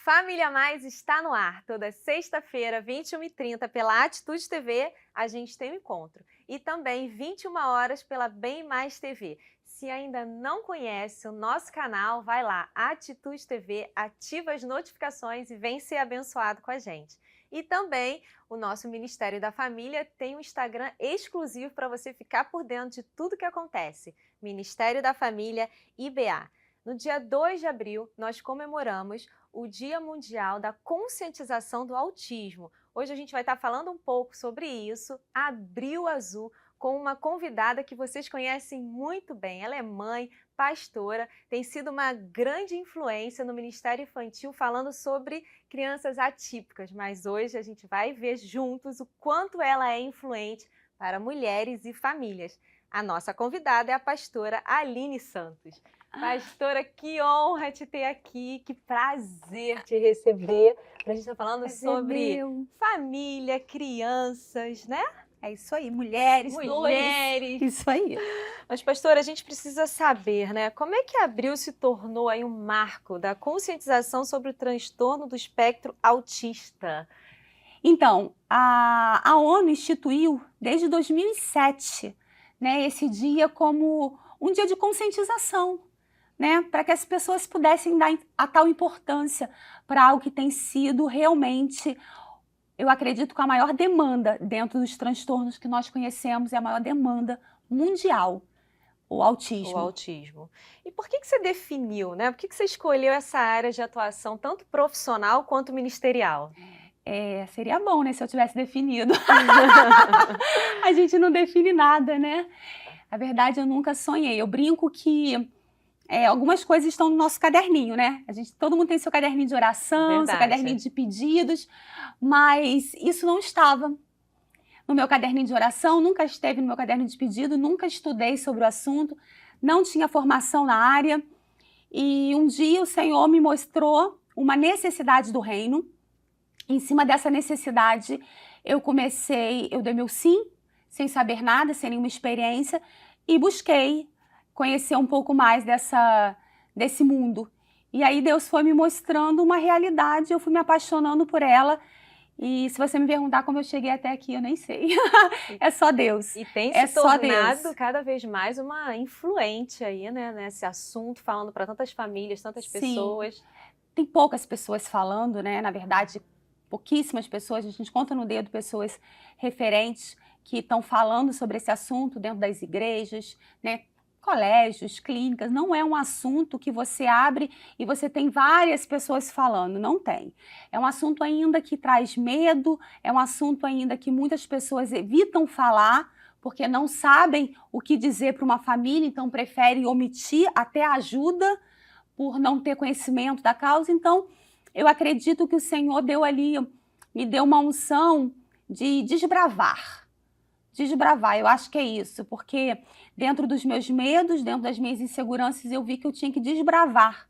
Família Mais está no ar. Toda sexta-feira, 21h30, pela Atitude TV, a gente tem um encontro. E também 21 horas pela Bem Mais TV. Se ainda não conhece o nosso canal, vai lá, Atitude TV, ativa as notificações e vem ser abençoado com a gente. E também o nosso Ministério da Família tem um Instagram exclusivo para você ficar por dentro de tudo que acontece. Ministério da Família IBA. No dia 2 de abril, nós comemoramos o Dia Mundial da Conscientização do Autismo. Hoje a gente vai estar falando um pouco sobre isso, Abril Azul, com uma convidada que vocês conhecem muito bem. Ela é mãe, pastora, tem sido uma grande influência no Ministério Infantil falando sobre crianças atípicas, mas hoje a gente vai ver juntos o quanto ela é influente para mulheres e famílias. A nossa convidada é a pastora Aline Santos. Pastora, que honra te ter aqui, que prazer te receber. A gente está falando sobre família, crianças, né? É isso aí, mulheres. Isso aí. Mas, pastora, a gente precisa saber, né? Como é que Abril se tornou aí um marco da conscientização sobre o transtorno do espectro autista? Então, a ONU instituiu desde 2007, né, esse dia como um dia de conscientização, né, para que as pessoas pudessem dar a tal importância para algo que tem sido realmente, eu acredito, com a maior demanda dentro dos transtornos que nós conhecemos, é a maior demanda mundial, o autismo. O autismo. E por que você definiu, né? Por que você escolheu essa área de atuação, tanto profissional quanto ministerial? Seria bom, né, se eu tivesse definido. A gente não define nada, né? Na verdade, eu nunca sonhei. Eu brinco que algumas coisas estão no nosso caderninho, né? Todo mundo tem seu caderninho de oração, seu caderninho de pedidos, mas isso não estava no meu caderninho de oração, nunca esteve no meu caderninho de pedido, nunca estudei sobre o assunto, não tinha formação na área. E um dia o Senhor me mostrou uma necessidade do reino. Em cima dessa necessidade, eu dei meu sim, sem saber nada, sem nenhuma experiência, e busquei conhecer um pouco mais desse mundo. E aí Deus foi me mostrando uma realidade, eu fui me apaixonando por ela. E se você me perguntar como eu cheguei até aqui, eu nem sei. É só Deus. E tem se tornado cada vez mais uma influente aí, né, nesse assunto, falando para tantas famílias, tantas pessoas. Tem poucas pessoas falando, né? Na verdade, pouquíssimas pessoas, a gente conta no dedo pessoas referentes que estão falando sobre esse assunto dentro das igrejas, né? Colégios, clínicas, não é um assunto que você abre e você tem várias pessoas falando, não tem. É um assunto ainda que traz medo, é um assunto ainda que muitas pessoas evitam falar, porque não sabem o que dizer para uma família, então preferem omitir até ajuda por não ter conhecimento da causa. Então, eu acredito que o Senhor me deu uma unção de desbravar. Desbravar, eu acho que é isso, porque dentro dos meus medos, dentro das minhas inseguranças, eu vi que eu tinha que desbravar,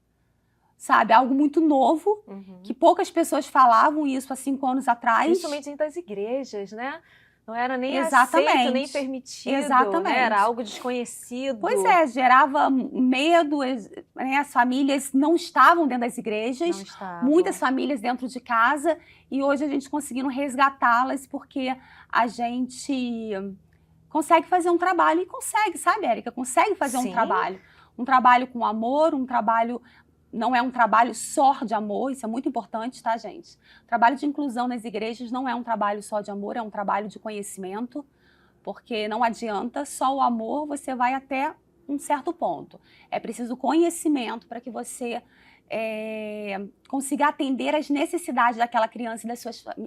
sabe? Algo muito novo, que poucas pessoas falavam isso há 5 anos atrás. Principalmente dentro das igrejas, né? Não era nem aceito, nem permitido, né? Era algo desconhecido. Pois é, gerava medo, né? As famílias não estavam dentro das igrejas, muitas famílias dentro de casa, e hoje a gente conseguindo resgatá-las porque a gente consegue fazer um trabalho, e consegue, sabe, Érica? Consegue fazer um trabalho com amor, um trabalho... Não é um trabalho só de amor, isso é muito importante, tá, gente? O trabalho de inclusão nas igrejas não é um trabalho só de amor, é um trabalho de conhecimento, porque não adianta só o amor, você vai até um certo ponto. É preciso conhecimento para que você consiga atender às necessidades daquela criança e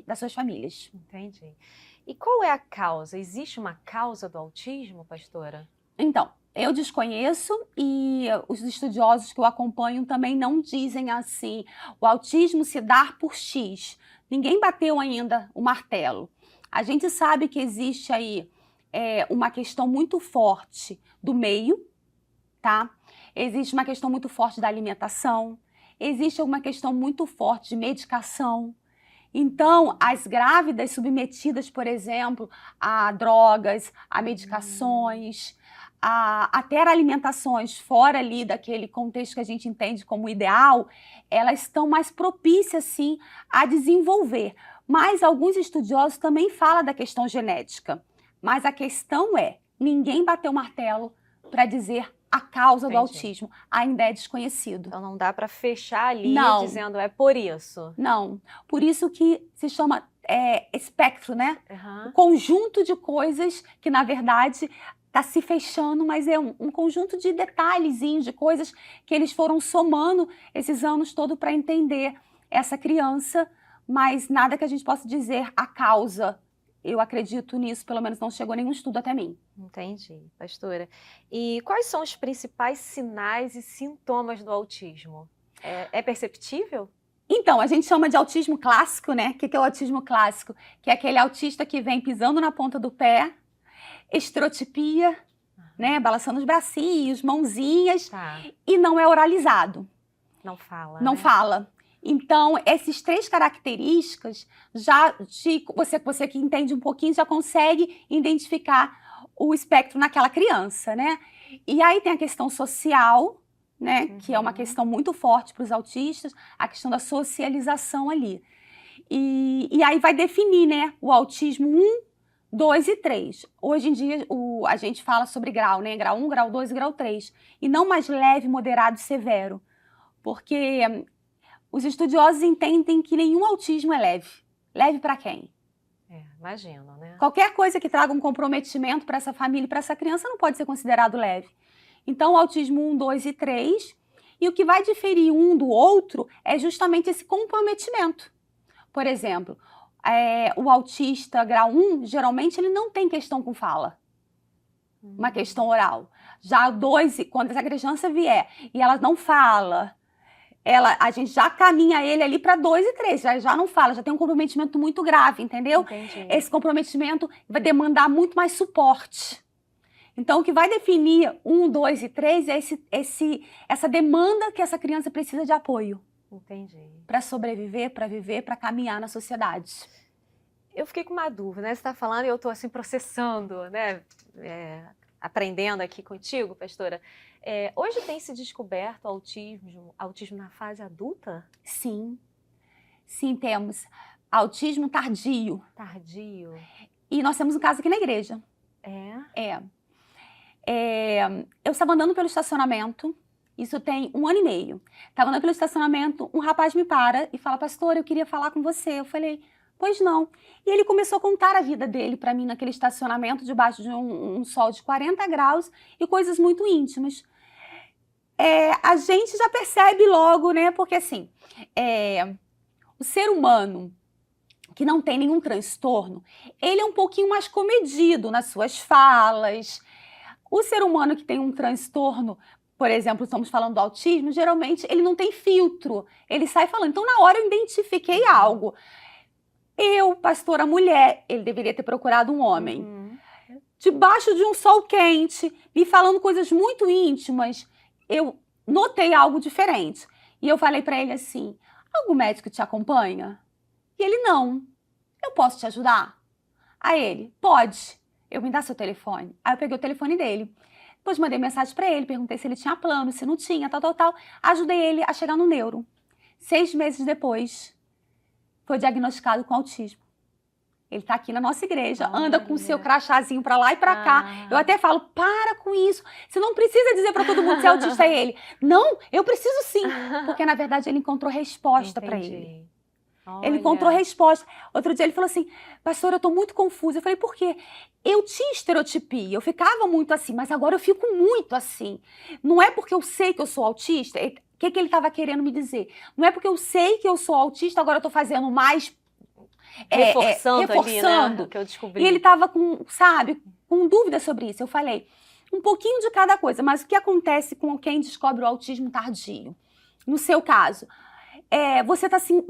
das suas famílias. Entendi. E qual é a causa? Existe uma causa do autismo, pastora? Então, eu desconheço e os estudiosos que eu acompanho também não dizem assim, o autismo se dá por X. Ninguém bateu ainda o martelo. A gente sabe que existe aí uma questão muito forte do meio, tá? Existe uma questão muito forte da alimentação, existe uma questão muito forte de medicação. Então, as grávidas submetidas, por exemplo, a drogas, a medicações, a ter alimentações fora ali daquele contexto que a gente entende como ideal, elas estão mais propícias, sim, a desenvolver. Mas alguns estudiosos também falam da questão genética. Mas a questão é, ninguém bateu o martelo para dizer a causa do autismo. Ainda é desconhecido. Então não dá para fechar ali dizendo é por isso. Não. Por isso que se chama espectro, né? Uhum. O conjunto de coisas que, na verdade, está se fechando, mas é um conjunto de detalhezinhos, de coisas que eles foram somando esses anos todos para entender essa criança, mas nada que a gente possa dizer a causa. Eu acredito nisso, pelo menos não chegou nenhum estudo até mim. Entendi, pastora. E quais são os principais sinais e sintomas do autismo? É perceptível? Então, a gente chama de autismo clássico, né? O que é o autismo clássico? Que é aquele autista que vem pisando na ponta do pé, estereotipia, né? Balançando os bracinhos, mãozinhas, e não é oralizado. Não fala, Não fala. Então, essas 3 características, você que entende um pouquinho, já consegue identificar o espectro naquela criança, né? E aí tem a questão social, né? Que é uma questão muito forte para os autistas, a questão da socialização ali. E aí vai definir, né? O autismo 1, 2 e 3. Hoje em dia, a gente fala sobre grau, né? Grau 1, grau 2 e grau 3. E não mais leve, moderado e severo. Porque os estudiosos entendem que nenhum autismo é leve. Leve para quem? Imagino, né? Qualquer coisa que traga um comprometimento para essa família e para essa criança não pode ser considerado leve. Então, o autismo 1, 2 e 3. E o que vai diferir um do outro é justamente esse comprometimento. Por exemplo, o autista grau 1, geralmente, ele não tem questão com fala. Uma questão oral. Já o 2, quando essa criança vier e ela não fala, a gente já caminha ele ali para 2 e 3, já não fala, já tem um comprometimento muito grave, entendeu? Entendi. Esse comprometimento vai demandar muito mais suporte. Então, o que vai definir 1, 2 e 3 é essa demanda que essa criança precisa de apoio. Entendi. Para sobreviver, para viver, para caminhar na sociedade. Eu fiquei com uma dúvida, né? Você está falando e eu estou assim processando, né? Aprendendo aqui contigo, pastora. Hoje tem se descoberto autismo na fase adulta? Sim. Sim, temos. Autismo tardio. Tardio. E nós temos um caso aqui na igreja. Eu estava andando pelo estacionamento, isso tem 1 ano e meio. Estava andando pelo estacionamento, um rapaz me para e fala: pastora, eu queria falar com você. Eu falei: pois não. E ele começou a contar a vida dele para mim naquele estacionamento, debaixo de um sol de 40 graus e coisas muito íntimas. A gente já percebe logo, né? Porque assim, o ser humano que não tem nenhum transtorno, ele é um pouquinho mais comedido nas suas falas. O ser humano que tem um transtorno, por exemplo, estamos falando do autismo, geralmente ele não tem filtro, ele sai falando. Então, na hora eu identifiquei algo. Eu, pastora mulher, ele deveria ter procurado um homem. Debaixo de um sol quente, me falando coisas muito íntimas, eu notei algo diferente. E eu falei para ele assim: algum médico te acompanha? E ele: não. Eu posso te ajudar? Aí ele: pode. Eu: me dá seu telefone. Aí eu peguei o telefone dele. Depois mandei mensagem para ele, perguntei se ele tinha plano, se não tinha, tal. Ajudei ele a chegar no neuro. 6 meses depois, foi diagnosticado com autismo. Ele tá aqui na nossa igreja, anda com o seu crachazinho pra lá e pra cá. Eu até falo: para com isso. Você não precisa dizer pra todo mundo se é autista. É ele: não, eu preciso sim. Porque, na verdade, ele encontrou resposta pra ele. Ele encontrou resposta. Outro dia ele falou assim: pastora, eu tô muito confusa. Eu falei: por quê? Eu tinha estereotipia, eu ficava muito assim, mas agora eu fico muito assim. Não é porque eu sei que eu sou autista. O que ele estava querendo me dizer? Não é porque eu sei que eu sou autista, agora eu tô fazendo mais... Reforçando ali, né? O que eu descobri. E ele estava com dúvida sobre isso. Eu falei: um pouquinho de cada coisa, mas o que acontece com quem descobre o autismo tardio? No seu caso...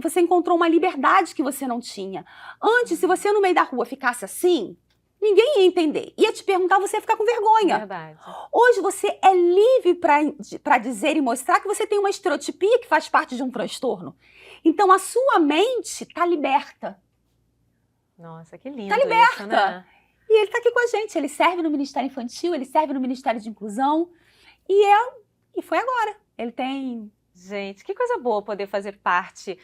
você encontrou uma liberdade que você não tinha. Antes, se você no meio da rua ficasse assim, ninguém ia entender. Ia te perguntar, você ia ficar com vergonha. Verdade. Hoje você é livre para dizer e mostrar que você tem uma estereotipia que faz parte de um transtorno. Então a sua mente está liberta. Nossa, que lindo. Está liberta. Isso, né? E ele tá aqui com a gente, ele serve no Ministério Infantil, ele serve no Ministério de Inclusão, e foi agora. Ele tem... Gente, que coisa boa poder fazer parte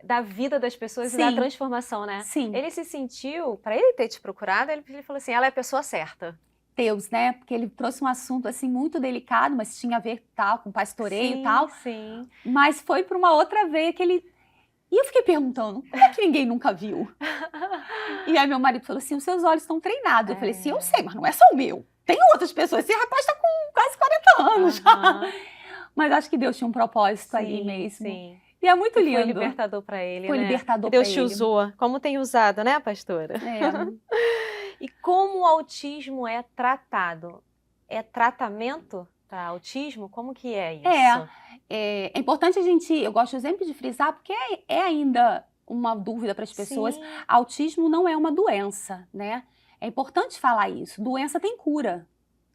da vida das pessoas e da transformação, né? Sim. Ele se sentiu, para ele ter te procurado, ele falou assim, ela é a pessoa certa. Deus, né? Porque ele trouxe um assunto assim muito delicado, mas tinha a ver tal com pastoreio e tal. Sim. Mas foi para uma outra veia que ele... E eu fiquei perguntando, como é que ninguém nunca viu? E aí meu marido falou assim, os seus olhos estão treinados. Eu falei assim, eu sei, mas não é só o meu. Tem outras pessoas. Esse rapaz tá com quase 40 anos já. Mas acho que Deus tinha um propósito ali mesmo. Sim. E é muito lindo. Foi libertador para ele, Foi né? libertador para ele. Deus te usou, como tem usado, né, pastora? E como o autismo é tratado? É tratamento para autismo? Como que é isso? É importante eu gosto sempre de frisar, porque é ainda uma dúvida para as pessoas. Autismo não é uma doença, né? É importante falar isso. Doença tem cura.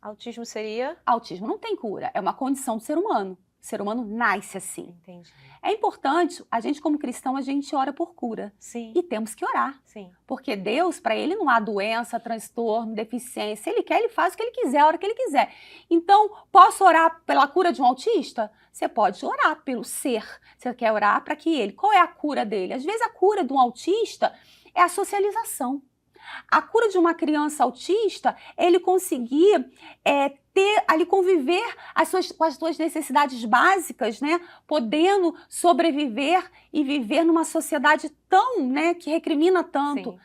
Autismo seria? Autismo não tem cura, é uma condição do ser humano. O ser humano nasce assim. Entendi. É importante, a gente como cristão, a gente ora por cura. Sim. E temos que orar. Sim. Porque Deus, para ele, não há doença, transtorno, deficiência. Se ele quer, ele faz o que ele quiser, a hora que ele quiser. Então, posso orar pela cura de um autista? Você pode orar pelo ser. Você quer orar para que ele... Qual é a cura dele? Às vezes a cura de um autista é a socialização. A cura de uma criança autista, ele conseguir conviver com as suas necessidades básicas, né? Podendo sobreviver e viver numa sociedade tão, né, que recrimina tanto. Sim.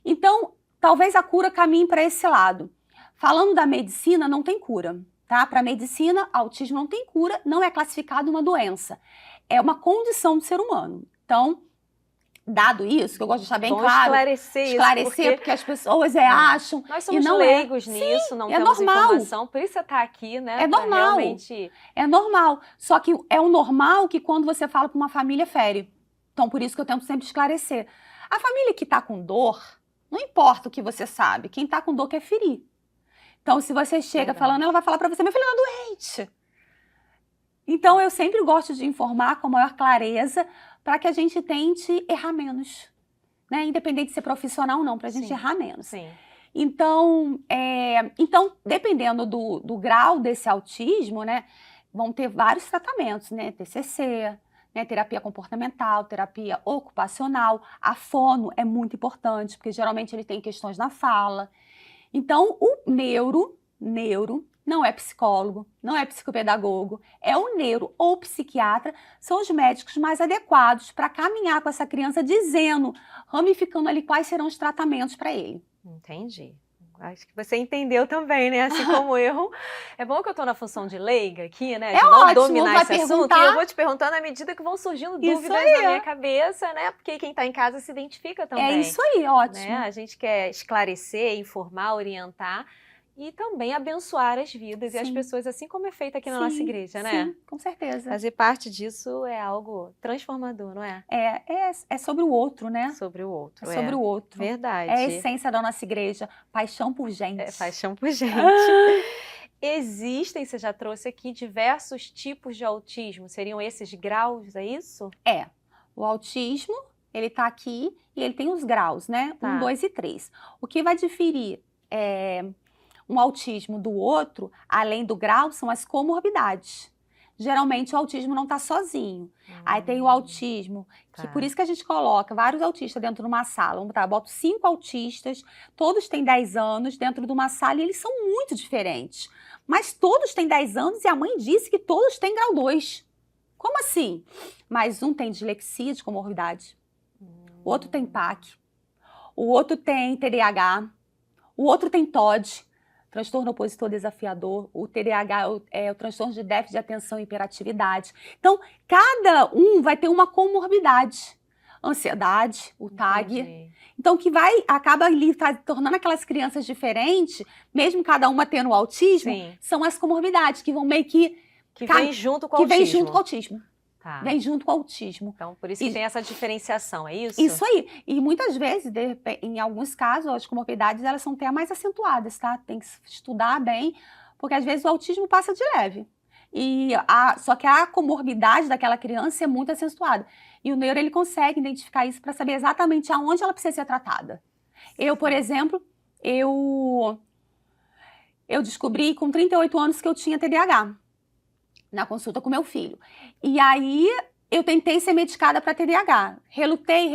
Então, talvez a cura caminhe para esse lado. Falando da medicina, não tem cura, tá? Para a medicina, autismo não tem cura, não é classificado uma doença. É uma condição do ser humano. Então, dado isso, que eu gosto de deixar bem claro. Esclarecer, porque as pessoas acham... Nós somos leigos nisso, não temos informação, por isso você está aqui, né? É normal, é normal. Só que é o normal que quando você fala para uma família, fere. Então, por isso que eu tento sempre esclarecer. A família que está com dor, não importa o que você sabe, quem está com dor quer ferir. Então, se você chega falando, ela vai falar para você, meu filho está doente. Então, eu sempre gosto de informar com a maior clareza, para que a gente tente errar menos, né? Independente de ser profissional ou não, para a gente errar menos. Sim. Então, dependendo do grau desse autismo, né, vão ter vários tratamentos, né? TCC, né, terapia comportamental, terapia ocupacional. A fono é muito importante, porque geralmente ele tem questões na fala. Então, o neuro não é psicólogo, não é psicopedagogo, é o neuro ou psiquiatra, são os médicos mais adequados para caminhar com essa criança, ramificando ali quais serão os tratamentos para ele. Entendi. Acho que você entendeu também, né? Assim como eu. É bom que eu estou na função de leiga aqui, né? De não ótimo, dominar esse assunto. E eu vou te perguntando à medida que vão surgindo dúvidas na minha cabeça, né? Porque quem está em casa se identifica também. É isso aí, ótimo. Né? A gente quer esclarecer, informar, orientar. E também abençoar as vidas e as pessoas, assim como é feito aqui na nossa igreja, né? Sim, com certeza. Fazer parte disso é algo transformador, não é? É sobre o outro, né? Sobre o outro, sobre o outro. Verdade. É a essência da nossa igreja, paixão por gente. Paixão por gente. Existem, você já trouxe aqui, diversos tipos de autismo. Seriam esses graus, é isso? O autismo, ele tá aqui e ele tem os graus, né? 1, 2 e 3. O que vai diferir um autismo do outro, além do grau, são as comorbidades. Geralmente o autismo não está sozinho. Aí tem o autismo, que por isso que a gente coloca vários autistas dentro de uma sala. Boto 5 autistas, todos têm 10 anos dentro de uma sala e eles são muito diferentes. Mas todos têm 10 anos e a mãe disse que todos têm grau 2. Como assim? Mas um tem dislexia de comorbidade, o outro tem PAC, o outro tem TDAH, o outro tem TOD, transtorno opositor desafiador, o TDAH é o transtorno de déficit de atenção e hiperatividade. Então, cada um vai ter uma comorbidade. Ansiedade, o TAG. Entendi. Então, que acaba ali tornando aquelas crianças diferentes, mesmo cada uma tendo o autismo, são as comorbidades que vão meio que vem junto com o autismo. Que vem junto com o autismo. Vem junto com o autismo. Então, por isso que tem essa diferenciação, é isso? Isso aí. E muitas vezes, em alguns casos, as comorbidades, elas são até mais acentuadas, tá? Tem que estudar bem, porque às vezes o autismo passa de leve. Só que a comorbidade daquela criança é muito acentuada. E o neuro, ele consegue identificar isso para saber exatamente aonde ela precisa ser tratada. Eu, por exemplo, eu descobri com 38 anos que eu tinha TDAH, na consulta com meu filho. E aí eu tentei ser medicada para TDAH. Relutei.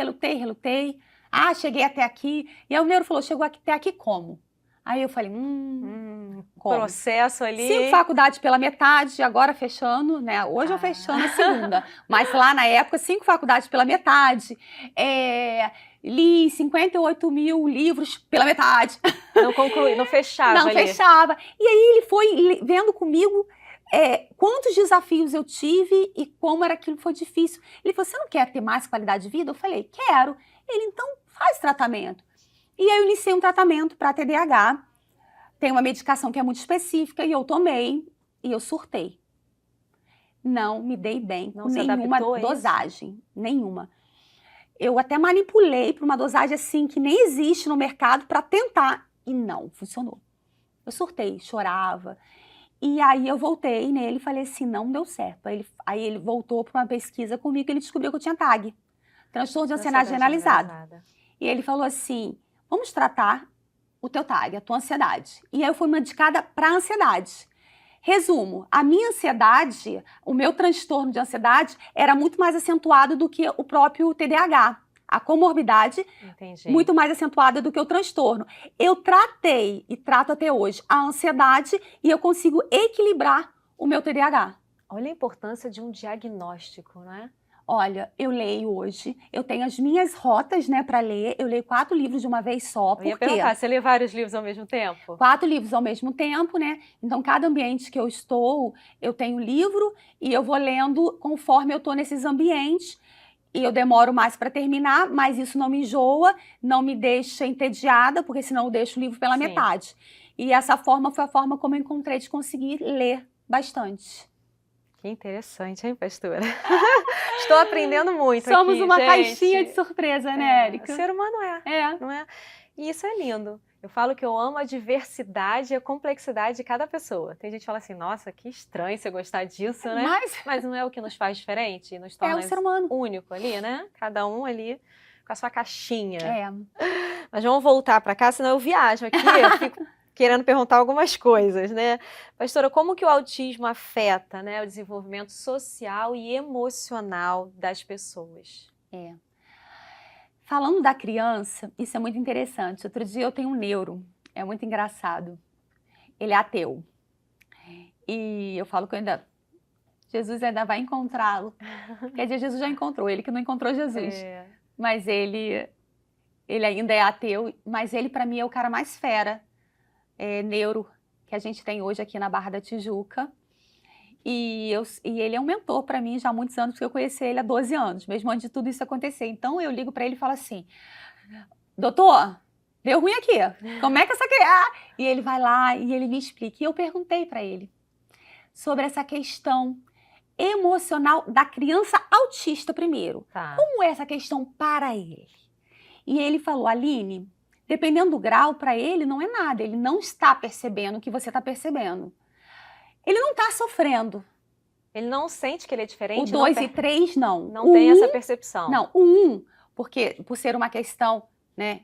Ah, cheguei até aqui. E aí o neuro falou, chegou até aqui como? Aí eu falei, como? Processo ali. 5 faculdades pela metade, agora fechando, né? Hoje eu fechando a segunda. Mas lá na época, 5 faculdades pela metade. Li 58 mil livros pela metade. Não concluí, não fechava Não ali. fechava. E aí ele foi vendo comigo quantos desafios eu tive e como era aquilo que foi difícil. Ele falou, você não quer ter mais qualidade de vida? Eu falei, quero. Ele, então, faz tratamento. E aí eu iniciei um tratamento para TDAH. Tem uma medicação que é muito específica e eu tomei e eu surtei. Não me dei bem com nenhuma dosagem. Nenhuma. Eu até manipulei para uma dosagem assim que nem existe no mercado para tentar e não funcionou. Eu surtei, chorava. E aí eu voltei nele e falei assim, não deu certo. Aí ele voltou para uma pesquisa comigo e ele descobriu que eu tinha TAG, transtorno de ansiedade generalizada. E ele falou assim, vamos tratar o teu TAG, a tua ansiedade. E aí eu fui medicada para ansiedade. Resumo, a minha ansiedade, o meu transtorno de ansiedade era muito mais acentuado do que o próprio TDAH. A comorbidade, muito mais acentuada do que o transtorno. Eu tratei e trato até hoje a ansiedade e eu consigo equilibrar o meu TDAH. Olha a importância de um diagnóstico, né? Olha, eu leio hoje, eu tenho as minhas rotas, né, para ler, eu leio 4 livros de uma vez só, por quê? Eu ia perguntar, você lê vários livros ao mesmo tempo? 4 livros ao mesmo tempo, né, então cada ambiente que eu estou, eu tenho livro e eu vou lendo conforme eu estou nesses ambientes, e eu demoro mais para terminar, mas isso não me enjoa, não me deixa entediada, porque senão eu deixo o livro pela metade. E essa forma foi a forma como eu encontrei de conseguir ler bastante. Que interessante, hein, pastora? Estou aprendendo muito aqui, Somos uma gente. Caixinha de surpresa, né, Érica? O ser humano não é? E isso é lindo. Eu falo que eu amo a diversidade e a complexidade de cada pessoa. Tem gente que fala assim, nossa, que estranho você gostar disso, né? Mas não é o que nos faz diferente? Nos torna o ser humano único ali, né? Cada um ali com a sua caixinha. Mas vamos voltar para cá, senão eu viajo aqui, eu fico querendo perguntar algumas coisas, né? Pastora, como que o autismo afeta, né, o desenvolvimento social e emocional das pessoas? Falando da criança, isso é muito interessante. Outro dia eu tenho um neuro, é muito engraçado. Ele é ateu. E eu falo que Jesus ainda vai encontrá-lo. Quer dizer, Jesus já encontrou, ele que não encontrou Jesus. Mas ele ainda é ateu, mas ele para mim é o cara mais fera, neuro, que a gente tem hoje aqui na Barra da Tijuca. E ele é um mentor para mim já há muitos anos, porque eu conheci ele há 12 anos, mesmo antes de tudo isso acontecer. Então eu ligo para ele e falo assim, doutor, deu ruim aqui, como é que essa criança... E ele vai lá e ele me explica. E eu perguntei para ele sobre essa questão emocional da criança autista primeiro. Como é essa questão para ele? E ele falou, Aline, dependendo do grau, para ele não é nada, ele não está percebendo o que você está percebendo. Ele não está sofrendo. Ele não sente que ele é diferente? O 2 e 3, não. Não tem essa percepção. Não, o 1, porque por ser uma questão, né,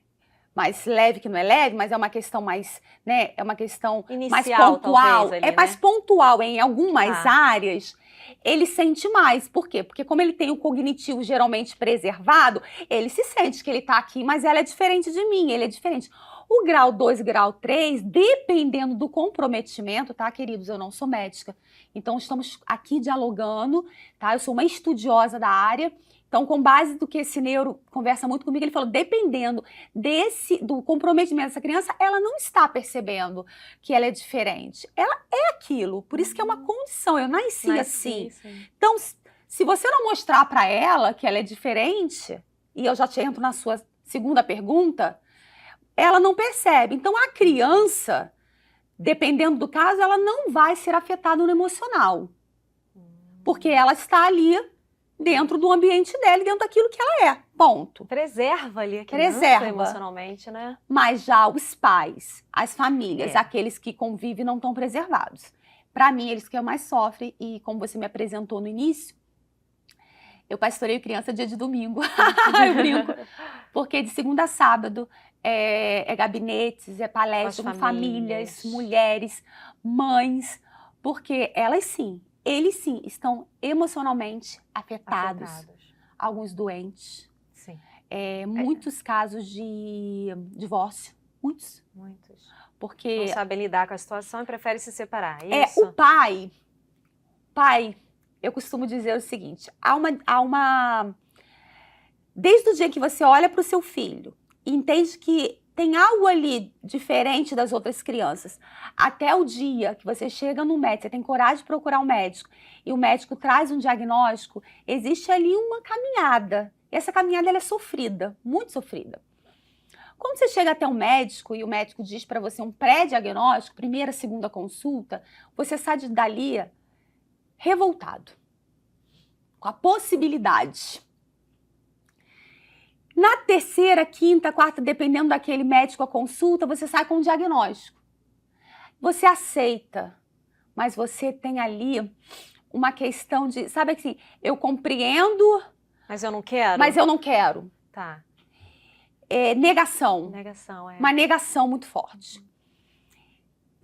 mais leve que não é leve, mas é uma questão mais, né, é uma questão inicial, mais pontual. Talvez, ali, mais pontual em algumas áreas, ele sente mais. Por quê? Porque como ele tem o cognitivo geralmente preservado, ele se sente que ele está aqui, mas ela é diferente de mim, ele é diferente. O grau 2 e grau 3, dependendo do comprometimento, tá, queridos? Eu não sou médica. Então, estamos aqui dialogando, tá? Eu sou uma estudiosa da área. Então, com base do que esse neuro conversa muito comigo, ele falou, dependendo do comprometimento dessa criança, ela não está percebendo que ela é diferente. Ela é aquilo, por isso que é uma condição, eu nasci assim. Então, se você não mostrar para ela que ela é diferente, e eu já te entro na sua segunda pergunta, ela não percebe. Então, a criança, dependendo do caso, ela não vai ser afetada no emocional. Porque ela está ali dentro do ambiente dela, dentro daquilo que ela é. Ponto. Preserva ali a criança emocionalmente, né? Mas já os pais, as famílias, aqueles que convivem não estão preservados. Para mim, eles que mais sofrem, e como você me apresentou no início, eu pastoreio criança dia de domingo. Eu brinco. Porque de segunda a sábado é gabinetes, é palestras com famílias, mulheres, mães, porque elas sim, eles sim, estão emocionalmente afetados. Alguns doentes. Sim. Muitos casos de divórcio. Muitos. Porque não sabem lidar com a situação e preferem se separar. Isso. O pai, eu costumo dizer o seguinte, desde o dia que você olha para o seu filho e entende que tem algo ali diferente das outras crianças, até o dia que você chega no médico, você tem coragem de procurar um médico e o médico traz um diagnóstico, existe ali uma caminhada. E essa caminhada ela é sofrida, muito sofrida. Quando você chega até um médico e o médico diz para você um pré-diagnóstico, primeira, segunda consulta, você sai dali revoltado, com a possibilidade. Na terceira, quinta, quarta, dependendo daquele médico a consulta, você sai com um diagnóstico. Você aceita, mas você tem ali uma questão de, sabe assim, eu compreendo, mas eu não quero. Mas eu não quero. Tá. Negação. Uma negação muito forte.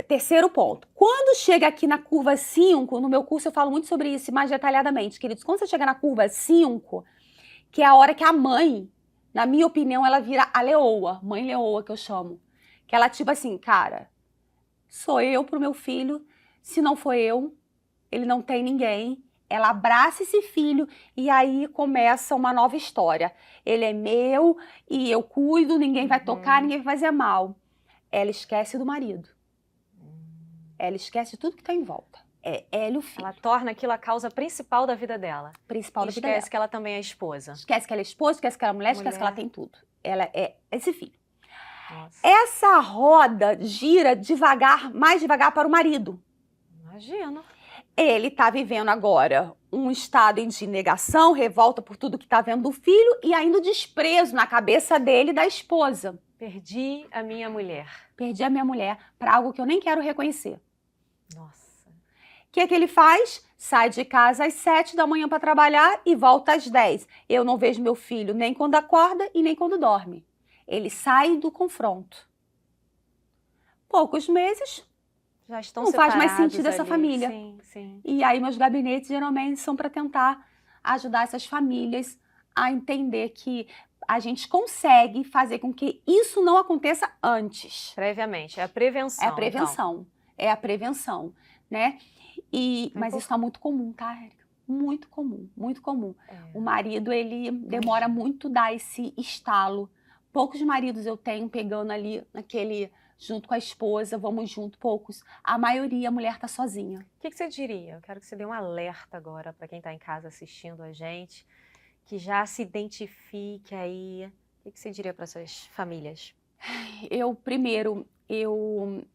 Terceiro ponto. Quando chega aqui na curva 5, no meu curso eu falo muito sobre isso mais detalhadamente, queridos. Quando você chega na curva 5, que é a hora que a mãe, na minha opinião, ela vira a leoa, mãe leoa que eu chamo. Que ela tipo assim, cara, sou eu pro meu filho, se não for eu, ele não tem ninguém. Ela abraça esse filho e aí começa uma nova história. Ele é meu e eu cuido, ninguém vai tocar, ninguém vai fazer mal. Ela esquece do marido. Ela esquece tudo que está em volta. É ela e o filho. Ela torna aquilo a causa principal da vida dela. Esquece que ela também é esposa. Esquece que ela é esposa, esquece que ela é mulher, esquece que ela tem tudo. Ela é esse filho. Nossa. Essa roda gira devagar, mais devagar para o marido. Imagino. Ele está vivendo agora um estado de negação, revolta por tudo que está vendo do filho e ainda o desprezo na cabeça dele da esposa. Perdi a minha mulher. Perdi a minha mulher para algo que eu nem quero reconhecer. Nossa. O que é que ele faz? Sai de casa às 7 da manhã para trabalhar e volta às 10. Eu não vejo meu filho nem quando acorda e nem quando dorme. Ele sai do confronto. Poucos meses... já estão não faz mais sentido ali. Essa família. Sim, sim. E aí meus gabinetes geralmente são para tentar ajudar essas famílias a entender que a gente consegue fazer com que isso não aconteça antes. Previamente, é a prevenção. É a prevenção, então. É a prevenção, né? Mas isso está muito comum, tá, Érica? Muito comum, muito comum. O marido, ele demora muito dar esse estalo. Poucos maridos eu tenho pegando ali naquele... junto com a esposa, vamos junto, poucos. A maioria, a mulher tá sozinha. O que você diria? Eu quero que você dê um alerta agora para quem está em casa assistindo a gente, que já se identifique aí. O que você diria para essas famílias? Primeiro, eu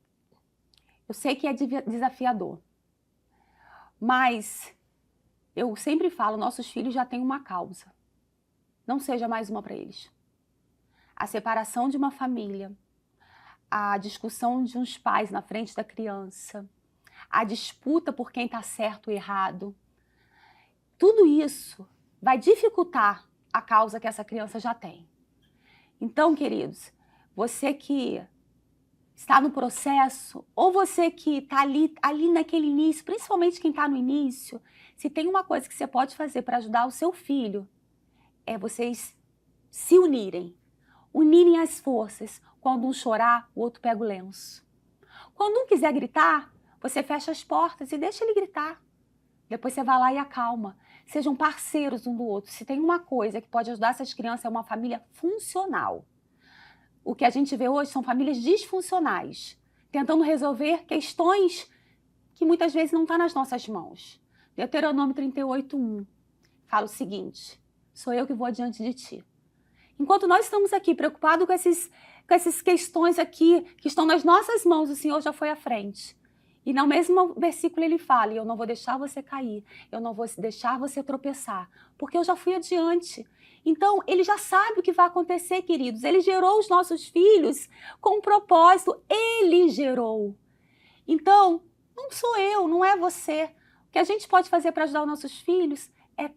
sei que é desafiador, mas eu sempre falo, nossos filhos já têm uma causa. Não seja mais uma para eles. A separação de uma família, a discussão de uns pais na frente da criança, a disputa por quem está certo ou errado, tudo isso vai dificultar a causa que essa criança já tem. Então, queridos, você que está no processo, ou você que está ali naquele início, principalmente quem está no início, se tem uma coisa que você pode fazer para ajudar o seu filho, é vocês se unirem as forças. Quando um chorar, o outro pega o lenço. Quando um quiser gritar, você fecha as portas e deixa ele gritar. Depois você vai lá e acalma. Sejam parceiros um do outro. Se tem uma coisa que pode ajudar essas crianças, é uma família funcional. O que a gente vê hoje são famílias disfuncionais, tentando resolver questões que muitas vezes não estão nas nossas mãos. Deuteronômio 38:1 fala o seguinte: sou eu que vou adiante de ti. Enquanto nós estamos aqui preocupados com essas questões aqui que estão nas nossas mãos, o Senhor já foi à frente. E no mesmo versículo ele fala, eu não vou deixar você cair, eu não vou deixar você tropeçar, porque eu já fui adiante. Então, ele já sabe o que vai acontecer, queridos. Ele gerou os nossos filhos com um propósito, ele gerou. Então, não sou eu, não é você. O que a gente pode fazer para ajudar os nossos filhos é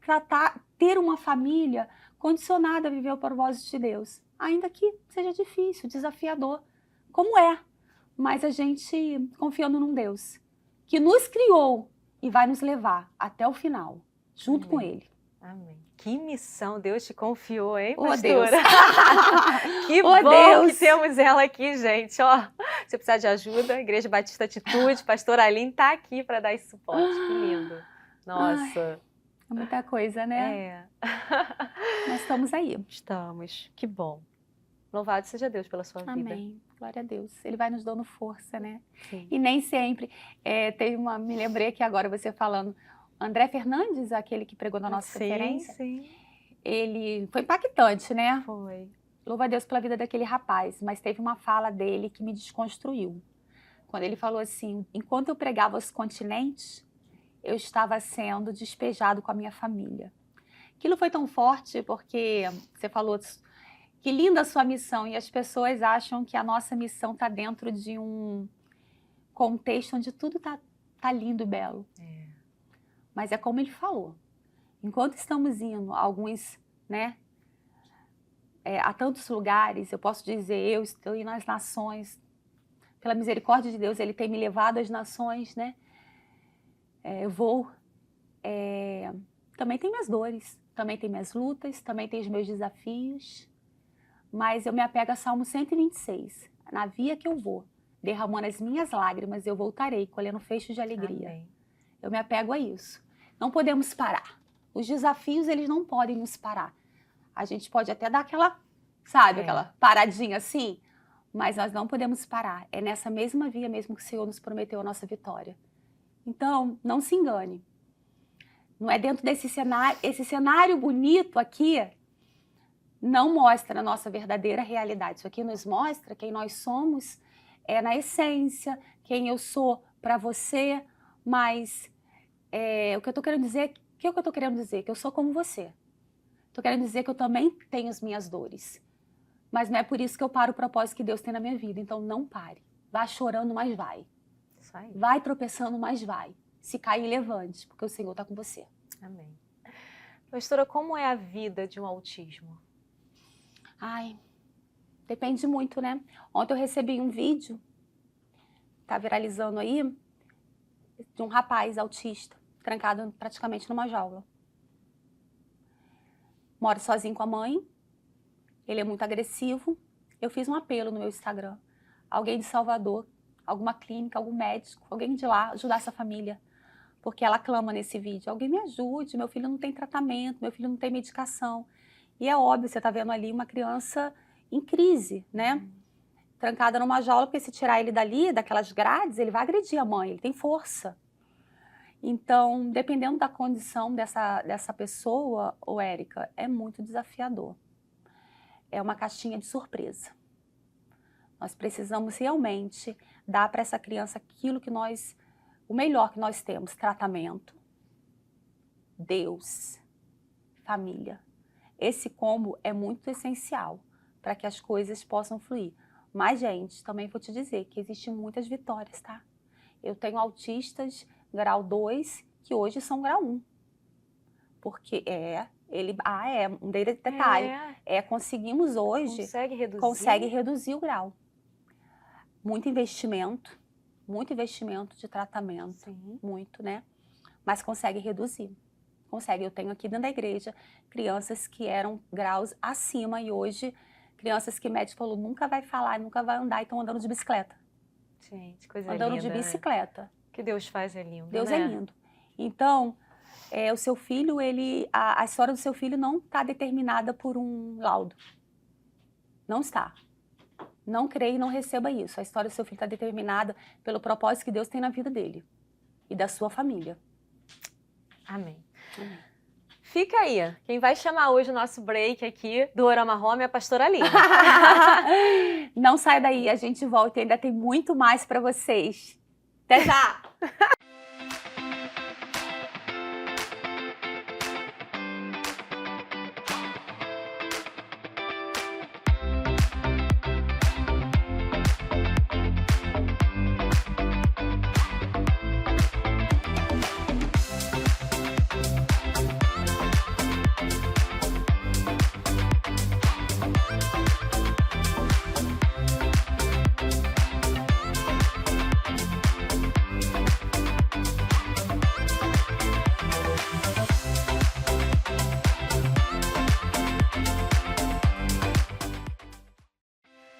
ter uma família condicionada a viver o propósito de Deus. ainda que seja difícil, desafiador, como é. Mas a gente confiando num Deus que nos criou e vai nos levar até o final, junto com Ele. Amém. Que missão Deus te confiou, hein, Ô, pastora? Deus. Que Ô, bom Deus. que temos ela aqui, gente. Ó, se precisar de ajuda, Igreja Batista Atitude, pastora Aline está aqui para dar esse suporte. Que lindo. Nossa. É muita coisa, né? É. Nós estamos aí. Estamos. Que bom. Louvado seja Deus pela sua vida. Amém. Glória a Deus. Ele vai nos dando força, né? Sim. E nem sempre. Me lembrei aqui agora você falando. André Fernandes, aquele que pregou na nossa conferência. Sim. Ele foi impactante, né? Foi. Louva a Deus pela vida daquele rapaz, mas teve uma fala dele que me desconstruiu. Quando ele falou assim, enquanto eu pregava os continentes, eu estava sendo despejado com a minha família. Aquilo foi tão forte porque você falou que linda a sua missão e as pessoas acham que a nossa missão está dentro de um contexto onde tudo tá lindo e belo. Mas é como ele falou, enquanto estamos indo a alguns, né, a tantos lugares, eu posso dizer, eu estou indo às nações, pela misericórdia de Deus, Ele tem me levado às nações, né, eu vou, também tem minhas dores, também tem minhas lutas, também tem os meus desafios, mas eu me apego a Salmo 126, na via que eu vou, derramando as minhas lágrimas, eu voltarei, colhendo feixes de alegria. Amém. Eu me apego a isso. Não podemos parar. Os desafios, eles não podem nos parar. A gente pode até dar aquela, aquela paradinha assim, mas nós não podemos parar. É nessa mesma via mesmo que o Senhor nos prometeu a nossa vitória. Então, não se engane. Não é dentro desse cenário, esse cenário bonito aqui não mostra a nossa verdadeira realidade. Isso aqui nos mostra quem nós somos, na essência, quem eu sou para você, mas o que eu estou querendo dizer, que eu estou querendo dizer? Que eu sou como você. Estou querendo dizer que eu também tenho as minhas dores. Mas não é por isso que eu paro o propósito que Deus tem na minha vida. Então não pare. Vá chorando, mas vai. Isso aí. Vai tropeçando, mas vai. Se cair, levante, porque o Senhor está com você. Amém. Pastora, como é a vida de um autismo? Ai, depende muito, né? Ontem eu recebi um vídeo, tá viralizando aí, de um rapaz autista, trancado praticamente numa jaula. Mora sozinho com a mãe, ele é muito agressivo. Eu fiz um apelo no meu Instagram. Alguém de Salvador, alguma clínica, algum médico, alguém de lá, ajudar essa família. Porque ela clama nesse vídeo, alguém me ajude, meu filho não tem tratamento, meu filho não tem medicação. E é óbvio, você está vendo ali uma criança em crise, né? Trancada numa jaula, porque se tirar ele dali, daquelas grades, ele vai agredir a mãe, ele tem força. Então, dependendo da condição dessa pessoa, Érica, é muito desafiador. É uma caixinha de surpresa. Nós precisamos realmente dar para essa criança aquilo que o melhor que nós temos, tratamento, Deus, família. Esse combo é muito essencial para que as coisas possam fluir. Mas, gente, também vou te dizer que existem muitas vitórias, tá? Eu tenho autistas grau 2 que hoje são grau 1. Porque um detalhe, conseguimos hoje, consegue reduzir o grau. Muito investimento de tratamento, sim, muito, né? Mas consegue reduzir. Consegue. Eu tenho aqui dentro da igreja crianças que eram graus acima e hoje crianças que o médico falou nunca vai falar, nunca vai andar e estão andando de bicicleta. Gente, coisa linda. Andando de bicicleta. O que Deus faz é lindo, Deus né? é lindo. Então, o seu filho, a história do seu filho não está determinada por um laudo. Não está. Não creia e não receba isso. A história do seu filho está determinada pelo propósito que Deus tem na vida dele e da sua família. Amém. Amém. Fica aí. Quem vai chamar hoje o nosso break aqui do Orama Home é a pastora Aline. Não saia daí, a gente volta e ainda tem muito mais para vocês. Até já!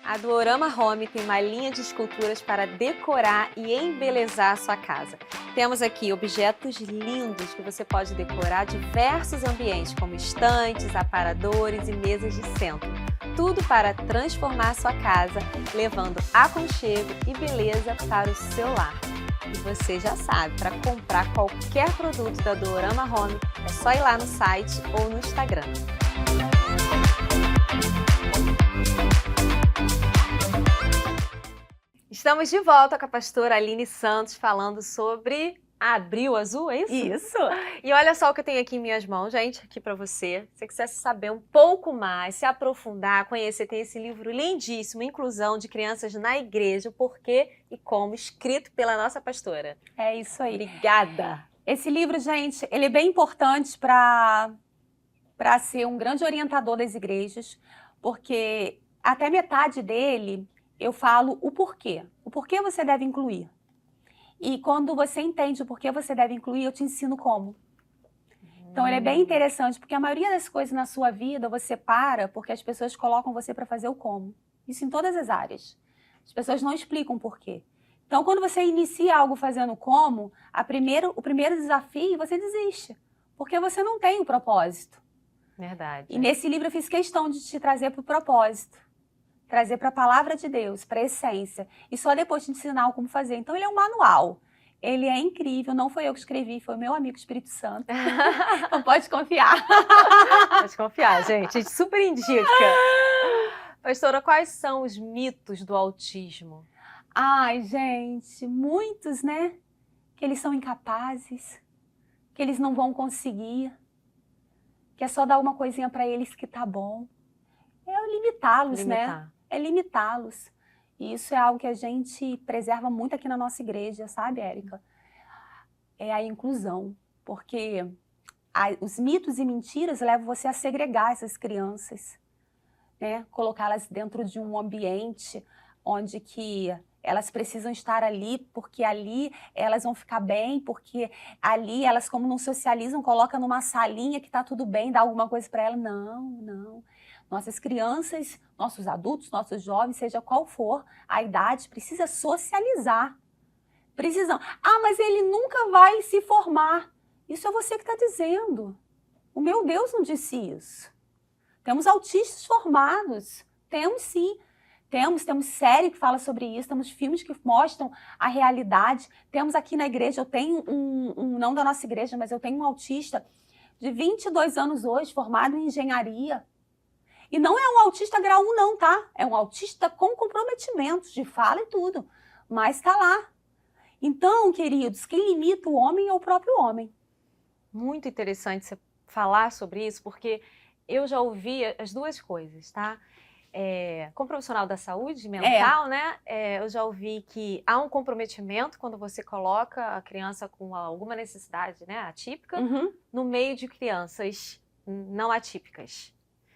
A Duorama Home tem uma linha de esculturas para decorar e embelezar a sua casa. Temos aqui objetos lindos que você pode decorar diversos ambientes, como estantes, aparadores e mesas de centro. Tudo para transformar a sua casa, levando aconchego e beleza para o seu lar. E você já sabe, para comprar qualquer produto da Duorama Home, é só ir lá no site ou no Instagram. Estamos de volta com a pastora Aline Santos falando sobre Abril Azul, é isso? Isso! E olha só o que eu tenho aqui em minhas mãos, gente, aqui para você. Se você quiser saber um pouco mais, se aprofundar, conhecer, tem esse livro lindíssimo, Inclusão de Crianças na Igreja, o Porquê e Como, escrito pela nossa pastora. É isso aí. Obrigada! Esse livro, gente, ele é bem importante para ser um grande orientador das igrejas, porque até metade dele eu falo o porquê você deve incluir. E quando você entende o porquê você deve incluir, eu te ensino como. Então ele é bem interessante, porque a maioria das coisas na sua vida você para porque as pessoas colocam você para fazer o como. Isso em todas as áreas. As pessoas não explicam o porquê. Então quando você inicia algo fazendo como, o primeiro desafio você desiste, porque você não tem o propósito. Verdade. E nesse livro eu fiz questão de te trazer para o propósito. Trazer para a palavra de Deus, para a essência, e só depois te ensinar como fazer. Então ele é um manual, ele é incrível, não foi eu que escrevi, foi o meu amigo Espírito Santo. Então pode confiar. Pode confiar, gente, a gente super indica. Pastora, quais são os mitos do autismo? Ai, gente, muitos, né? Que eles são incapazes, que eles não vão conseguir, que é só dar uma coisinha para eles que tá bom. É limitá-los, né? É limitá-los. E isso é algo que a gente preserva muito aqui na nossa igreja, sabe, Érica? É a inclusão, porque os mitos e mentiras levam você a segregar essas crianças, né? Colocá-las dentro de um ambiente onde que elas precisam estar ali, porque ali elas vão ficar bem, porque ali elas, como não socializam, colocam numa salinha que tá tudo bem, dá alguma coisa para ela. Não, não. Nossas crianças, nossos adultos, nossos jovens, seja qual for a idade, precisa socializar. Precisam. Ah, mas ele nunca vai se formar. Isso é você que está dizendo. O meu Deus não disse isso. Temos autistas formados. Temos sim. Temos série que fala sobre isso, temos filmes que mostram a realidade. Temos aqui na igreja, eu tenho não da nossa igreja, mas eu tenho um autista de 22 anos hoje, formado em engenharia. E não é um autista grau 1 não, tá? É um autista com comprometimentos de fala e tudo, mas tá lá. Então, queridos, quem limita o homem é o próprio homem. Muito interessante você falar sobre isso, porque eu já ouvi as duas coisas, tá? Como profissional da saúde mental, né? Eu já ouvi que há um comprometimento quando você coloca a criança com alguma necessidade, né, atípica, no meio de crianças não atípicas.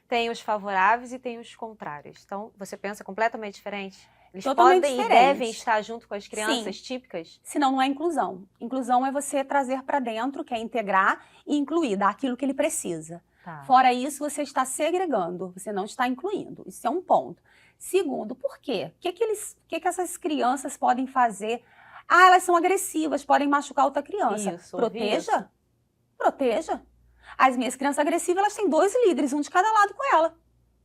Tem os favoráveis e tem os contrários. Então, você pensa completamente diferente? Eles Totalmente podem diferente. E devem estar junto com as crianças típicas? Senão não é inclusão. Inclusão é você trazer para dentro, que é integrar e incluir, dar aquilo que ele precisa. Tá. Fora isso, você está segregando, você não está incluindo. Isso é um ponto. Segundo, por quê? O que essas crianças podem fazer? Ah, elas são agressivas, podem machucar outra criança. Isso, proteja. Proteja. As minhas crianças agressivas, elas têm 2 líderes, um de cada lado com ela.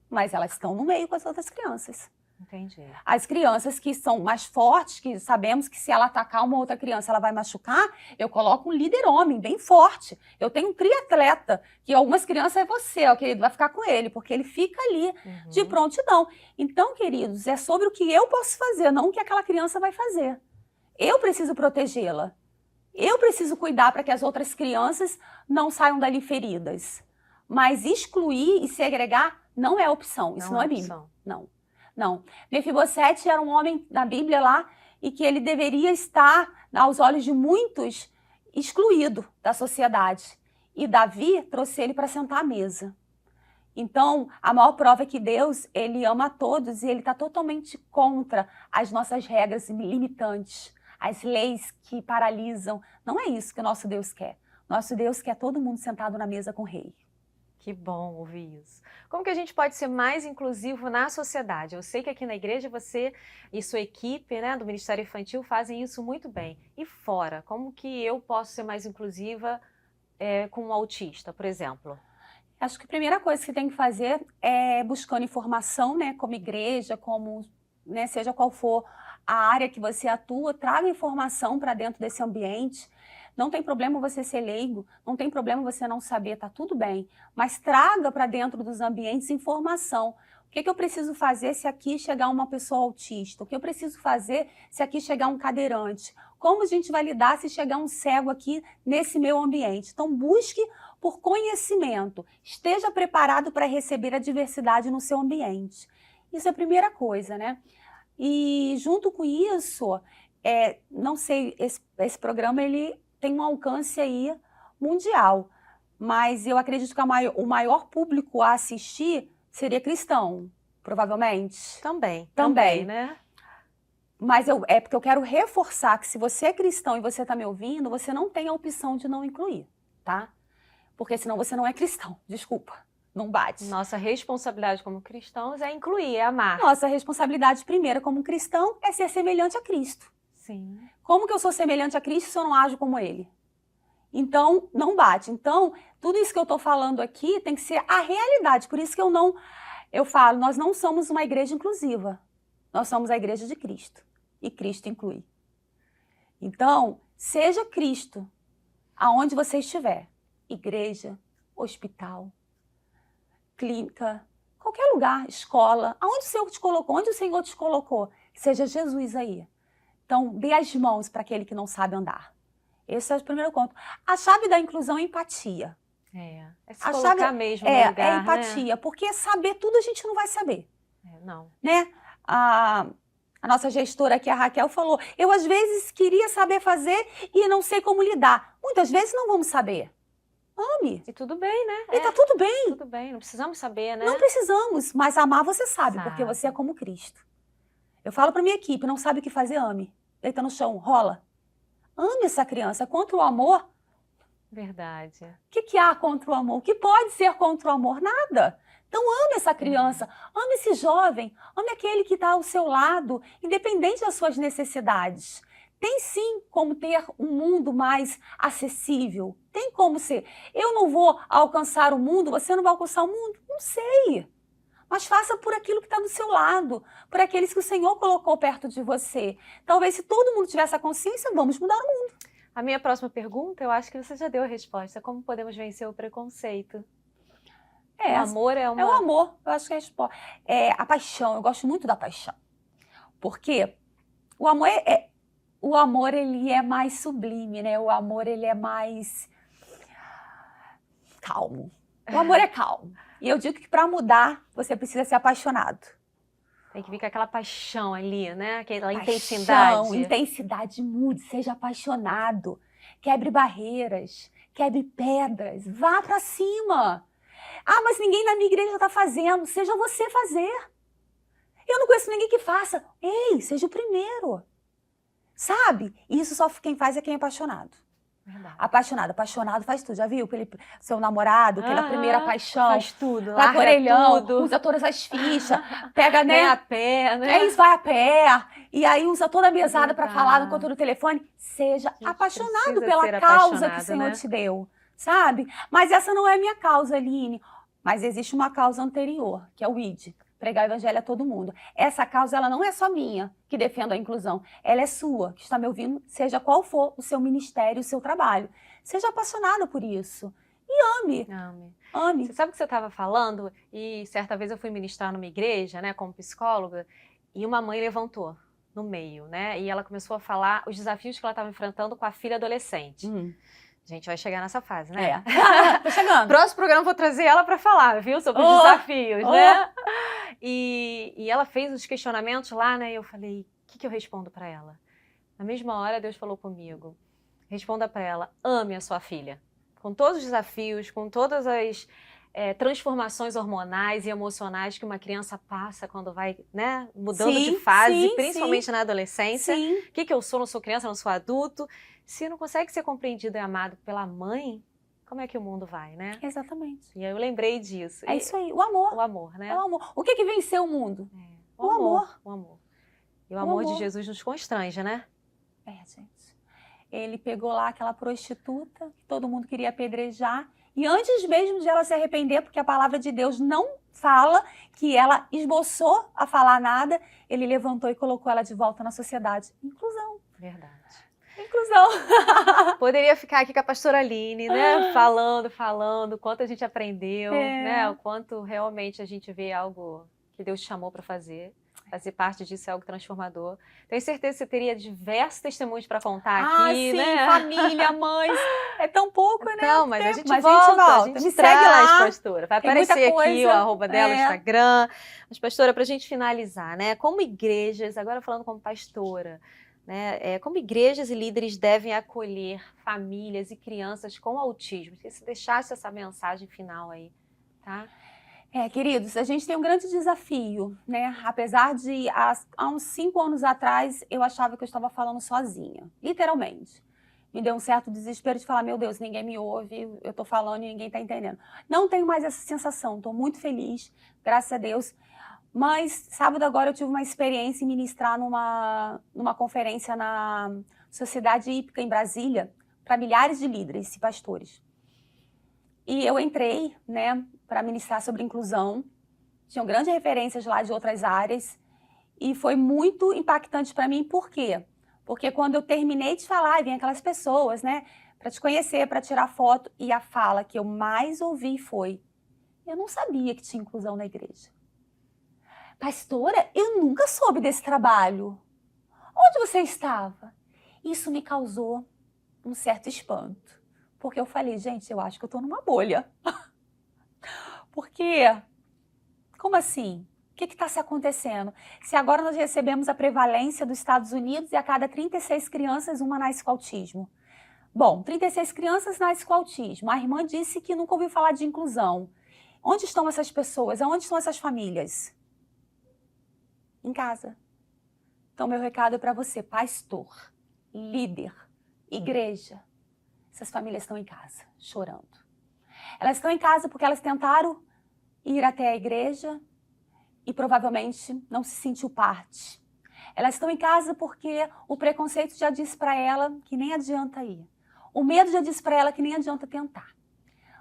Mas elas estão no meio com as outras crianças. Entendi. As crianças que são mais fortes, que sabemos que se ela atacar uma outra criança, ela vai machucar, eu coloco um líder homem, bem forte. Eu tenho um triatleta, que algumas crianças é você, ó, querido, vai ficar com ele, porque ele fica ali de prontidão. Então, queridos, é sobre o que eu posso fazer, não o que aquela criança vai fazer. Eu preciso protegê-la. Eu preciso cuidar para que as outras crianças não saiam dali feridas. Mas excluir e segregar não é opção. Isso não é Bíblia. Não. Mefibosete era um homem da Bíblia lá e que ele deveria estar, aos olhos de muitos, excluído da sociedade. E Davi trouxe ele para sentar à mesa. Então, a maior prova é que Deus, ele ama a todos e ele está totalmente contra as nossas regras limitantes, as leis que paralisam. Não é isso que o nosso Deus quer. Nosso Deus quer todo mundo sentado na mesa com o rei. Que bom ouvir isso. Como que a gente pode ser mais inclusivo na sociedade? Eu sei que aqui na igreja você e sua equipe, né, do Ministério Infantil fazem isso muito bem. E fora, como que eu posso ser mais inclusiva com um autista, por exemplo? Acho que a primeira coisa que tem que fazer é buscando informação, né, como igreja, como, né, seja qual for a área que você atua, traga informação para dentro desse ambiente. Não tem problema você ser leigo, não tem problema você não saber, tá tudo bem, mas traga para dentro dos ambientes informação. O que eu preciso fazer se aqui chegar uma pessoa autista? O que eu preciso fazer se aqui chegar um cadeirante? Como a gente vai lidar se chegar um cego aqui nesse meu ambiente? Então busque por conhecimento, esteja preparado para receber a diversidade no seu ambiente. Isso é a primeira coisa, né? E junto com isso, não sei, esse programa ele tem um alcance aí mundial, mas eu acredito que o maior público a assistir seria cristão, provavelmente. Também, né? Mas é porque eu quero reforçar que se você é cristão e você está me ouvindo, você não tem a opção de não incluir, tá? Porque senão você não é cristão, desculpa, não bate. Nossa responsabilidade como cristãos é incluir, é amar. Nossa responsabilidade primeira como cristão é ser semelhante a Cristo. Sim. Como que eu sou semelhante a Cristo se eu não ajo como Ele? Então, não bate. Então, tudo isso que eu estou falando aqui tem que ser a realidade. Por isso que eu falo, nós não somos uma igreja inclusiva. Nós somos a igreja de Cristo. E Cristo inclui. Então, seja Cristo aonde você estiver. Igreja, hospital, clínica, qualquer lugar, escola, aonde o Senhor te colocou, onde o Senhor te colocou, seja Jesus aí. Então, dê as mãos para aquele que não sabe andar. Esse é o primeiro ponto. A chave da inclusão é empatia. É se colocar mesmo no lugar, é empatia, né? Porque saber tudo a gente não vai saber. Não. Né? A nossa gestora aqui, a Raquel, falou, eu às vezes queria saber fazer e não sei como lidar. Muitas vezes não vamos saber. Ame. E tudo bem, né? E tá tudo bem. Tudo bem, não precisamos saber, né? Não precisamos, mas amar você sabe, porque você é como Cristo. Eu falo para minha equipe, não sabe o que fazer, ame. Deita no chão, rola. Ame essa criança. Contra o amor. Verdade. O que há contra o amor? O que pode ser contra o amor? Nada. Então ame essa criança, ame esse jovem, ame aquele que está ao seu lado, independente das suas necessidades. Tem sim como ter um mundo mais acessível. Tem como ser. Eu não vou alcançar o mundo, você não vai alcançar o mundo? Não sei. Mas faça por aquilo que está do seu lado, por aqueles que o Senhor colocou perto de você. Talvez se todo mundo tivesse a consciência, vamos mudar o mundo. A minha próxima pergunta, eu acho que você já deu a resposta. Como podemos vencer o preconceito? O amor é uma... É o amor, eu acho que é a resposta. É a paixão, eu gosto muito da paixão. Porque o amor o amor, ele é mais sublime, né? O amor, ele é mais calmo. O amor é calmo. E eu digo que para mudar, você precisa ser apaixonado. Tem que vir com aquela paixão ali, né? Aquela intensidade. Intensidade, mude, seja apaixonado. Quebre barreiras, quebre pedras, vá para cima. Ah, mas ninguém na minha igreja está fazendo. Seja você fazer. Eu não conheço ninguém que faça. Ei, seja o primeiro. Sabe? Isso só quem faz é quem é apaixonado. Verdade. Apaixonado faz tudo. Já viu? Seu namorado, aquela primeira paixão. Faz tudo. Larga orelhão, tudo. Usa todas as fichas. Pega, né? Vai a pé, né? É isso, vai a pé. E aí usa toda a mesada para falar no conto do telefone. Seja apaixonado pela causa que o Senhor te deu. Sabe? Mas essa não é a minha causa, Aline. Mas existe uma causa anterior, que é o ID. Pregar o evangelho a todo mundo. Essa causa, ela não é só minha, que defendo a inclusão. Ela é sua, que está me ouvindo, seja qual for o seu ministério, o seu trabalho. Seja apaixonada por isso. E ame. Ame. Você sabe o que você estava falando? E certa vez eu fui ministrar numa igreja, né, como psicóloga, e uma mãe levantou no meio, né? E ela começou a falar os desafios que ela estava enfrentando com a filha adolescente. A gente vai chegar nessa fase, né? Tô chegando. Próximo programa eu vou trazer ela para falar, viu? Sobre os desafios, né? E ela fez os questionamentos lá, né? E eu falei, o que eu respondo para ela? Na mesma hora, Deus falou comigo. Responda para ela, ame a sua filha. Com todos os desafios, com todas as transformações hormonais e emocionais que uma criança passa quando vai, né, mudando de fase, principalmente na adolescência. O que eu sou? Não sou criança, não sou adulto. Se não consegue ser compreendido e amado pela mãe, como é que o mundo vai, né? Exatamente. E aí eu lembrei disso. É isso aí, o amor. O amor, né? É o amor. O que que venceu o mundo? O amor. O amor. E o amor de amor. Jesus nos constrange, né? Gente. Ele pegou lá aquela prostituta que todo mundo queria apedrejar. E antes mesmo de ela se arrepender, porque a palavra de Deus não fala que ela esboçou a falar nada, ele levantou e colocou ela de volta na sociedade. Inclusão. Verdade. Inclusão. Poderia ficar aqui com a pastora Aline, né? Falando, o quanto a gente aprendeu, né? O quanto realmente a gente vê algo que Deus chamou para fazer. Fazer parte disso é algo transformador. Tenho certeza que você teria diversos testemunhos para contar aqui, sim, né? Família, mães. É tão pouco, né? Não, mas a gente mas volta, a Me gente segue traz, lá. pastora. Vai aparecer aqui o arroba dela, o Instagram. Mas, pastora, para a gente finalizar, né? Como igrejas, agora falando como pastora, né? Como igrejas e líderes devem acolher famílias e crianças com autismo? Queria que você deixasse essa mensagem final aí, tá? Queridos, a gente tem um grande desafio, né? Apesar de, há uns 5 anos atrás, eu achava que eu estava falando sozinha, literalmente. Me deu um certo desespero de falar, meu Deus, ninguém me ouve, eu tô falando e ninguém tá entendendo. Não tenho mais essa sensação, tô muito feliz, graças a Deus. Mas, sábado agora, eu tive uma experiência em ministrar numa conferência na Sociedade Hípica em Brasília, para milhares de líderes e pastores. E eu entrei, né, para ministrar sobre inclusão. Tinham grandes referências lá de outras áreas. E foi muito impactante para mim, por quê? Porque quando eu terminei de falar, vem aquelas pessoas, né, para te conhecer, para tirar foto. E a fala que eu mais ouvi foi, eu não sabia que tinha inclusão na igreja. Pastora, eu nunca soube desse trabalho. Onde você estava? Isso me causou um certo espanto. Porque eu falei, gente, eu acho que eu estou numa bolha. Porque, como assim? O que está se acontecendo? Se agora nós recebemos a prevalência dos Estados Unidos e a cada 36 crianças, uma nasce com autismo. Bom, 36 crianças nascem com autismo. A irmã disse que nunca ouviu falar de inclusão. Onde estão essas pessoas? Onde estão essas famílias? Em casa. Então, meu recado é para você, pastor, líder, igreja. Essas famílias estão em casa, chorando. Elas estão em casa porque elas tentaram ir até a igreja e provavelmente não se sentiu parte. Elas estão em casa porque o preconceito já disse para ela que nem adianta ir. O medo já disse para ela que nem adianta tentar.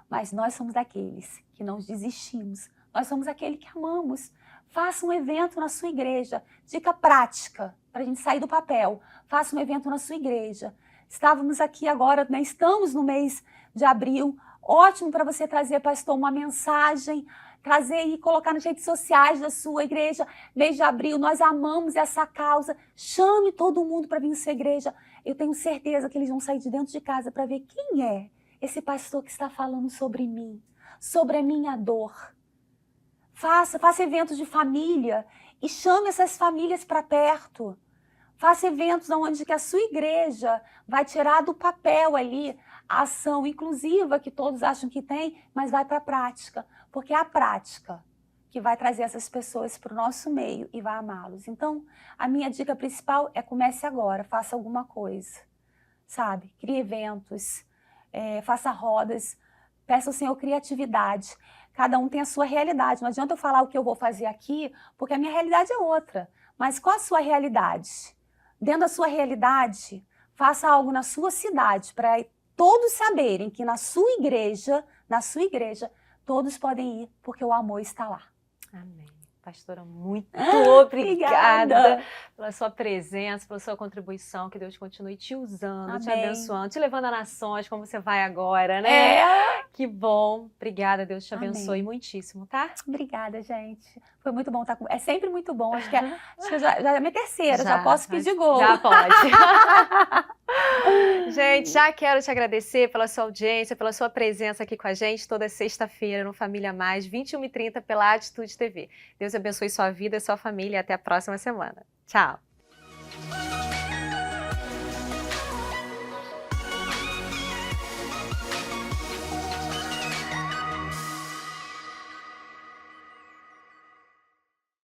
Mas nós somos daqueles que não desistimos. Nós somos aqueles que amamos. Faça um evento na sua igreja. Dica prática, para a gente sair do papel. Faça um evento na sua igreja. Estávamos aqui agora, né? Estamos no mês de abril. Ótimo para você trazer, pastor, uma mensagem, trazer e colocar nas redes sociais da sua igreja. Mês de abril, nós amamos essa causa. Chame todo mundo para vir na sua igreja. Eu tenho certeza que eles vão sair de dentro de casa para ver quem é esse pastor que está falando sobre mim, sobre a minha dor. Faça eventos de família e chame essas famílias para perto. Faça eventos onde que a sua igreja vai tirar do papel ali a ação inclusiva que todos acham que tem, mas vai para a prática. Porque é a prática que vai trazer essas pessoas para o nosso meio e vai amá-los. Então, a minha dica principal é comece agora, faça alguma coisa, sabe? Crie eventos, faça rodas, peça ao Senhor criatividade. Cada um tem a sua realidade. Não adianta eu falar o que eu vou fazer aqui, porque a minha realidade é outra. Mas qual a sua realidade? Dentro da sua realidade, faça algo na sua cidade para todos saberem que na sua igreja, todos podem ir, porque o amor está lá. Amém. Pastora, muito obrigada pela sua presença, pela sua contribuição, que Deus continue te usando, Amém. te abençoando, te levando a nações, como você vai agora, né? Que bom. Obrigada, Deus te abençoe muitíssimo, tá? Obrigada, gente. Foi muito bom estar com... É sempre muito bom. Acho que já é a minha terceira, já posso pedir gol. Já pode. Gente, já quero te agradecer pela sua audiência, pela sua presença aqui com a gente toda sexta-feira no Família Mais, 21h30 pela Atitude TV. Deus abençoe sua vida e sua família e até a próxima semana. Tchau!